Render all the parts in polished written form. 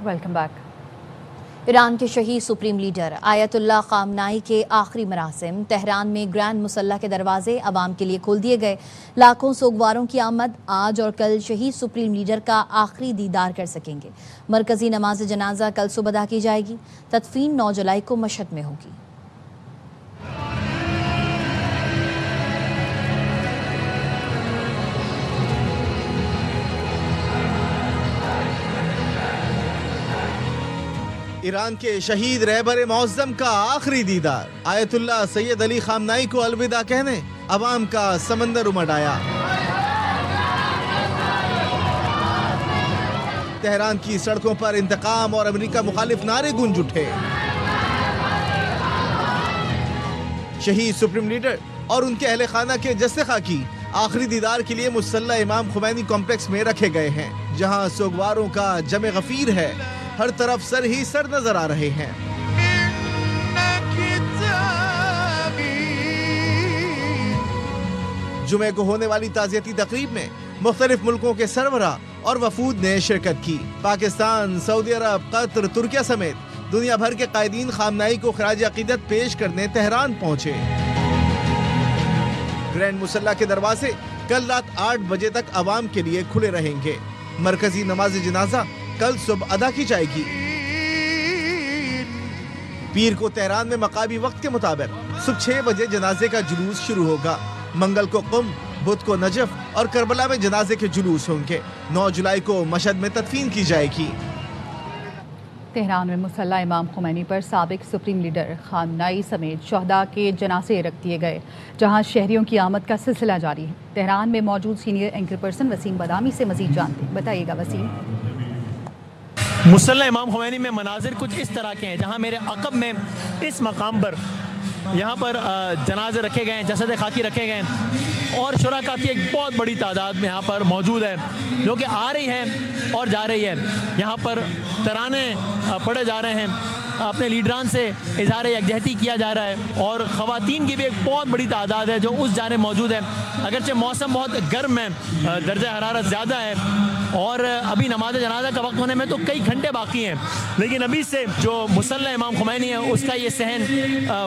Welcome back. Iran के शहीद supreme leader Ayatollah ख़ामनाई के आखिरी मरासिम तेहरान में ग्रैंड मुसल्ला के दरवाजे आवाम के लिए खोल दिए गए। लाखों सोगवारों की आमद आज और कल शहीद सुप्रीम लीडर का आखिरी दीदार कर सकेंगे। मरकजी नमाज जनाजा कल सुबह अदा की जाएगी। तदफीन 9 जुलाई को मशहद में होगी। ईरान के शहीद रहबर मौज़्ज़म का आखिरी दीदार, आयतुल्लाह सैयद अली ख़ामनाई को अलविदा कहने अवाम का समंदर उमड़ आया। तेहरान की सड़कों पर इंतकाम और अमेरिका मुखालिफ नारे गूंज उठे। शहीद सुप्रीम लीडर और उनके अहले खाना के जस्से खाकी आखिरी दीदार के लिए मुसल्ला इमाम खुमैनी कॉम्प्लेक्स में रखे गए हैं, जहां सोगवारों का जमे गफीर है। हर तरफ सर ही सर नजर आ रहे हैं। जुमे को होने वाली ताज़ियती तकरीब में मुख्तलिफ मुल्कों के सरबरा और वफूद ने शिरकत की। पाकिस्तान, सऊदी अरब, कतर, तुर्किया समेत दुनिया भर के कायदीन ख़ामनाई को खराज अकीदत पेश करने तेहरान पहुंचे। ग्रैंड मुसल्ला के दरवाजे कल रात 8 बजे तक आवाम के लिए खुले रहेंगे। मरकजी नमाज जनाजा कल सुबह अदा की जाएगी। पीर को तेहरान में मकामी वक्त के मुताबिक सुबह 6 बजे जनाजे का जुलूस शुरू होगा। मंगल को कुम, बुध को नजफ और करबला में जनाजे के जुलूस होंगे। 9 जुलाई को मशहद में तदफीन की जाएगी। तेहरान में मुसल्ला इमाम खुमैनी पर साबिक सुप्रीम लीडर ख़ामनाई समेत शहदा के जनाजे रख दिए गए, जहां शहरियों की आमद का सिलसिला जारी है। तेहरान में मौजूद सीनियर एंकर पर्सन वसीम बदामी से मजीद जानते हैं। बताइएगा वसीम। मुसल्ला इमाम खुमैनी में मनाजिर कुछ इस तरह के हैं, जहां मेरे अक़ब में इस मकाम पर यहाँ पर जनाजे रखे गए हैं, जसद खाकी रखे गए हैं और शुरका की एक बहुत बड़ी तादाद में यहाँ पर मौजूद है, जो कि आ रही है और जा रही है। यहाँ पर तराने पढ़े जा रहे हैं, अपने लीडरान से इज़हार यकजहती किया जा रहा है और ख़वातीन की भी एक बहुत बड़ी तादाद है जो उस जाने मौजूद है। अगरचे मौसम बहुत गर्म है, दर्जा हरारत ज़्यादा है और अभी नमाज जनाजा का वक्त होने में तो कई घंटे बाकी हैं, लेकिन अभी से जो मुसल्ला इमाम खुमैनी है उसका ये सहन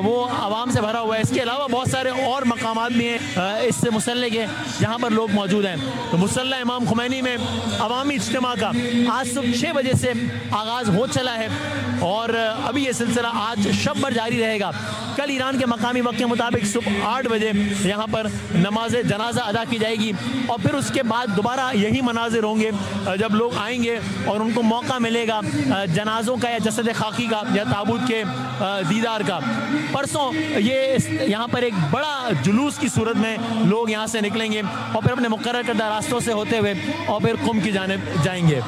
वो आवाम से भरा हुआ है। इसके अलावा बहुत सारे और मकामात भी हैं इस मुसल्ले के, जहाँ पर लोग मौजूद हैं। तो मुसल्ला इमाम खुमैनी में अवामी इज्तिमा का आज सुबह 6 बजे से आगाज़ हो चला है और अभी ये सिलसिला आज शब भर जारी रहेगा। कल ईरान के मकामी वक्त के मुताबिक सुबह 8 बजे यहाँ पर नमाज जनाजा अदा की जाएगी और फिर उसके बाद दोबारा यही मनाजिर होंगे जब लोग आएंगे और उनको मौका मिलेगा जनाजों का या जसद खाकी का या ताबूत के दीदार का। परसों ये यहाँ पर एक बड़ा जुलूस की सूरत में लोग यहाँ से निकलेंगे और फिर अपने मुकर्रर करदा रास्तों से होते हुए और फिर कुम की जानिब जाएंगे।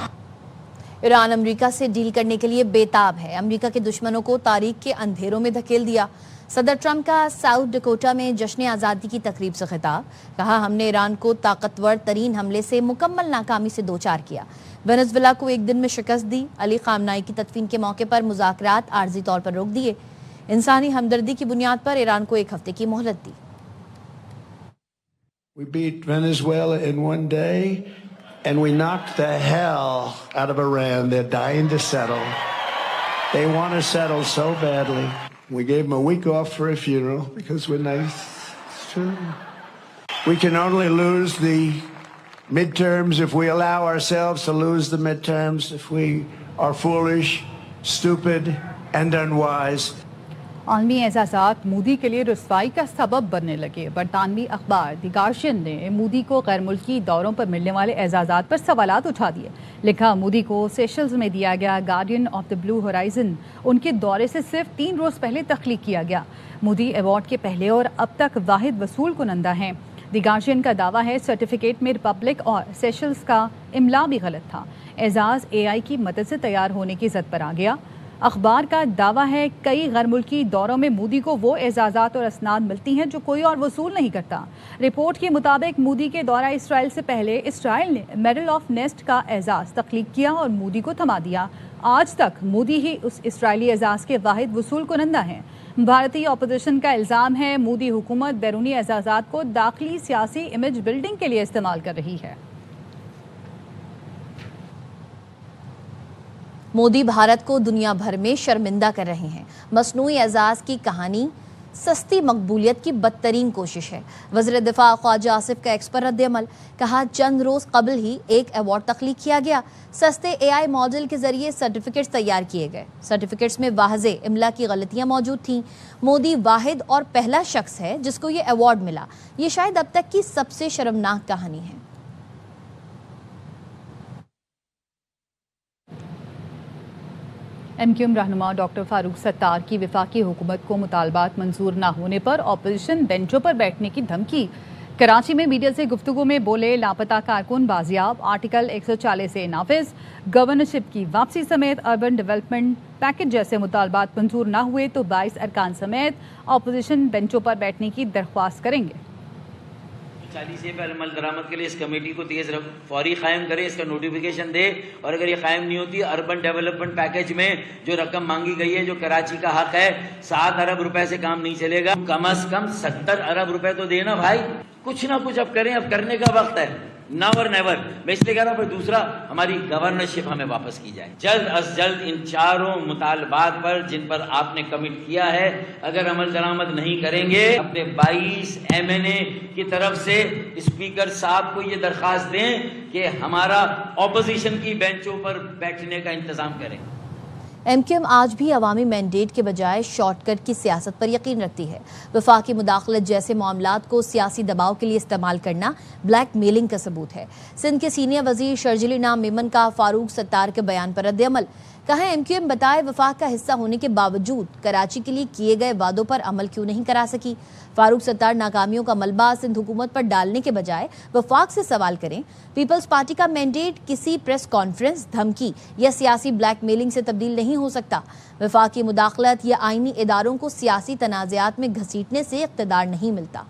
ईरान अमेरिका से डील करने के लिए बेताब है। अमेरिका के दुश्मनों को तारीख के अंधेरों में धकेल दिया। सदर ट्रंप का साउथ डकोटा में जश्न आज़ादी की तकरीब से खिताब, कहा हमने ईरान को ताकतवर तरीन हमले से मुकम्मल नाकामी से दोचार किया। वेनेजुएला को एक दिन में शिकस्त दी। अली ख़ामनाई की तदफीन के मौके पर मुज़ाकरात आर्जी तौर पर रोक दिए। इंसानी हमदर्दी की बुनियाद पर ईरान को 1 हफ्ते की मोहलत दी। We beat Venezuela in one day and we knocked the hell out of Iran. They're dying to settle. They want to settle so badly. We gave them a week off for a funeral because we're nice. Sure. We can only lose the midterms if we allow ourselves to lose the midterms, if we are foolish, stupid and unwise. आलमी एजाज़ात मोदी के लिए रुसवाई का सबब बनने लगे। बरतानवी अखबार the guardian ने मोदी को गैर मुल्की दौरों पर मिलने वाले एजाज़ात पर सवालात उठा दिए। लिखा, मोदी को सेशल्स में दिया गया guardian of the blue horizon उनके दौरे से सिर्फ 3 रोज़ पहले तख्लीक किया गया। मोदी अवार्ड के पहले और अब तक वाहिद वसूल कुनंदा हैं। द गार्जियन का दावा है सर्टिफिकेट में रिपब्लिक और सेशल्स का इमला भी गलत था। एजाज़ AI की मदद से तैयार होने की ज़द पर आ गया। अखबार का दावा है कई गैर मुल्की दौरों में मोदी को वो एजाज़ात और असनाद मिलती हैं जो कोई और वसूल नहीं करता। रिपोर्ट के मुताबिक मोदी के दौरा इसराइल से पहले इसराइल ने मेडल ऑफ नेस्ट का एजाज़ तख्लीक किया और मोदी को थमा दिया। आज तक मोदी ही उस इसराइली एजाज़ के वाहिद वसूल कुनंदा हैं। भारतीय अपोजिशन का इल्ज़ाम है मोदी हुकूमत बैरूनी एजाज़ात को दाखिली सियासी इमेज बिल्डिंग के लिए इस्तेमाल कर रही है। मोदी भारत को दुनिया भर में शर्मिंदा कर रहे हैं। मसनूई एजाज की कहानी सस्ती मकबूलियत की बदतरीन कोशिश है। वज़ीर दिफा ख्वाजा आसिफ का एक्स पर रद्द-ए-अमल, कहा चंद रोज कबल ही एक अवार्ड तख्लीक किया गया। सस्ते AI मॉडल के जरिए सर्टिफिकेट्स तैयार किए गए। सर्टिफिकेट्स में वाज़े इमला की गलतियां मौजूद थीं। मोदी वाहिद और पहला शख्स है जिसको ये अवार्ड मिला। ये शायद अब तक की सबसे शर्मनाक कहानी है। MQM रहनुमा डॉक्टर फारूक सत्तार की वफाकी हुकूमत को मुतालबात मंजूर न होने पर ऑपोजिशन बेंचों पर बैठने की धमकी। कराची में मीडिया से गुफ्तगू में बोले लापता कारकुन बाजियाब, आर्टिकल 140 से नाफिज, गवर्नरशिप की वापसी समेत अर्बन डेवलपमेंट पैकेज जैसे मुतालबात मंजूर न हुए तो 22 अरकान समेत ऑपोजिशन बेंचों पर बैठने की दरख्वास्त करेंगे। 40 पे अमल दरामद के लिए इस कमेटी को तेज फौरी कायम करे, इसका नोटिफिकेशन दे, और अगर ये कायम नहीं होती अर्बन डेवलपमेंट पैकेज में जो रकम मांगी गई है, जो कराची का हक है, 7 अरब रुपए से काम नहीं चलेगा। कम से कम 70 अरब रुपए तो देना भाई। कुछ ना कुछ अब करें, अब करने का वक्त है, नावर नेवर। मैं इसलिए कह रहा हूँ। दूसरा, हमारी गवर्नरशिप हमें वापस की जाए जल्द अज जल्द। इन चारों मुतालबात पर जिन पर आपने कमिट किया है, अगर अमल दरामद नहीं करेंगे, अपने 22 MNA की तरफ से स्पीकर साहब को ये दरखास्त दें कि हमारा ऑपोजिशन की बेंचों पर बैठने का इंतजाम करें। MQM आज भी अवामी मैंडेट के बजाय शॉर्टकट की सियासत पर यकीन रखती है। वफाकी मुदाखलत जैसे मामलात को सियासी दबाव के लिए इस्तेमाल करना ब्लैक मेलिंग का सबूत है। सिंध के सीनियर वजीर शर्जिल इनाम मेमन का फारूक सत्तार के बयान पर रद्द-ए-अमल, कहा MQM बताए वफाक का हिस्सा होने के बावजूद कराची के लिए किए गए वादों पर अमल क्यों नहीं करा सकी। फारूक सत्तार नाकामियों का मलबा सिंध हुकूमत पर डालने के बजाय वफाक से सवाल करें। पीपल्स पार्टी का मैंडेट किसी प्रेस कॉन्फ्रेंस, धमकी या सियासी ब्लैकमेलिंग से तब्दील नहीं हो सकता। वफाकी मुदाखलत या आईनी इदारों को सियासी तनाज़ात में घसीटने से इक़्तिदार नहीं मिलता।